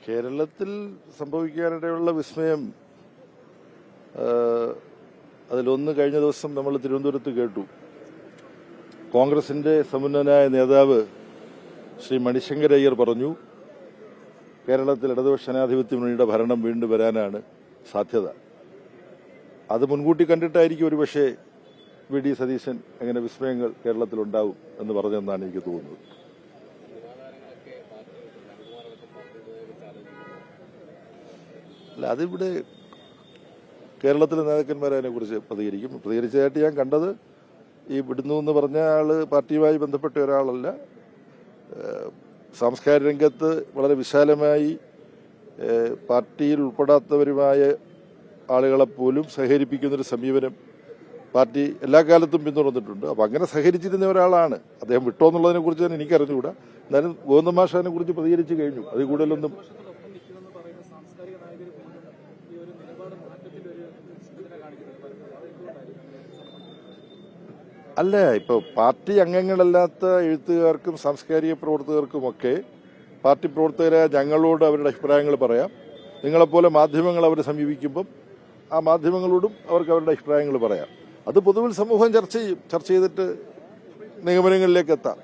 കേരളത്തിൽ സംഭവിക്കാനിടയുള്ള വിസ്മയം അതിലൊന്ന് കഴിഞ്ഞ ദിവസം നമ്മൾ തിരുവനന്തപുരത്ത് കേട്ടു. കോൺഗ്രസിന്റെ സമുന്നതനായ നേതാവ് ശ്രീ മണിശങ്കർ അയ്യർ പറഞ്ഞു, കേരളത്തിൽ ഇടതുപക്ഷ ജനാധിപത്യ മുന്നണിയുടെ ഭരണം വീണ്ടും വരാനാണ് സാധ്യത. അത് മുൻകൂട്ടി കണ്ടിട്ടായിരിക്കും ഒരുപക്ഷെ വി ഡി സതീശൻ അങ്ങനെ വിസ്മയങ്ങൾ കേരളത്തിലുണ്ടാവും എന്ന് പറഞ്ഞെന്നാണ് എനിക്ക് തോന്നുന്നത്. അല്ല, അതിവിടെ കേരളത്തിലെ നേതാക്കന്മാർ അതിനെക്കുറിച്ച് പ്രതികരിച്ചതായിട്ട് ഞാൻ കണ്ടത്. ഈ വിടുന്നു എന്ന് പറഞ്ഞ ആള് പാർട്ടിയുമായി ബന്ധപ്പെട്ട ഒരാളല്ല. സാംസ്കാരിക രംഗത്ത് വളരെ വിശാലമായി പാർട്ടിയിൽ ഉൾപ്പെടാത്തവരുമായ ആളുകളെപ്പോലും സഹകരിപ്പിക്കുന്നൊരു സമീപനം പാർട്ടി എല്ലാ കാലത്തും പിന്തുടർന്നിട്ടുണ്ട്. അപ്പം അങ്ങനെ സഹകരിച്ചിരുന്ന ഒരാളാണ്. അദ്ദേഹം വിട്ടോ എന്നുള്ളതിനെ കുറിച്ച് തന്നെ എനിക്കറിഞ്ഞുകൂടാ. എന്നാലും ഗോവിന്ദൻ മാഷ് അതിനെ കുറിച്ച് പ്രതികരിച്ചു കഴിഞ്ഞു. അതിൽ കൂടുതലൊന്നും അല്ല. ഇപ്പോൾ പാർട്ടി അംഗങ്ങളല്ലാത്ത എഴുത്തുകാർക്കും സാംസ്കാരിക പ്രവർത്തകർക്കുമൊക്കെ പാർട്ടി പ്രവർത്തകരായ ഞങ്ങളോട് അവരുടെ അഭിപ്രായങ്ങൾ പറയാം. നിങ്ങളെപ്പോലെ മാധ്യമങ്ങൾ അവരെ സമീപിക്കുമ്പം ആ മാധ്യമങ്ങളോടും അവർക്ക് അവരുടെ അഭിപ്രായങ്ങൾ പറയാം. അത് പൊതുവിൽ സമൂഹം ചർച്ച ചെയ്യും. ചർച്ച ചെയ്തിട്ട് നിഗമനങ്ങളിലേക്ക് എത്താം.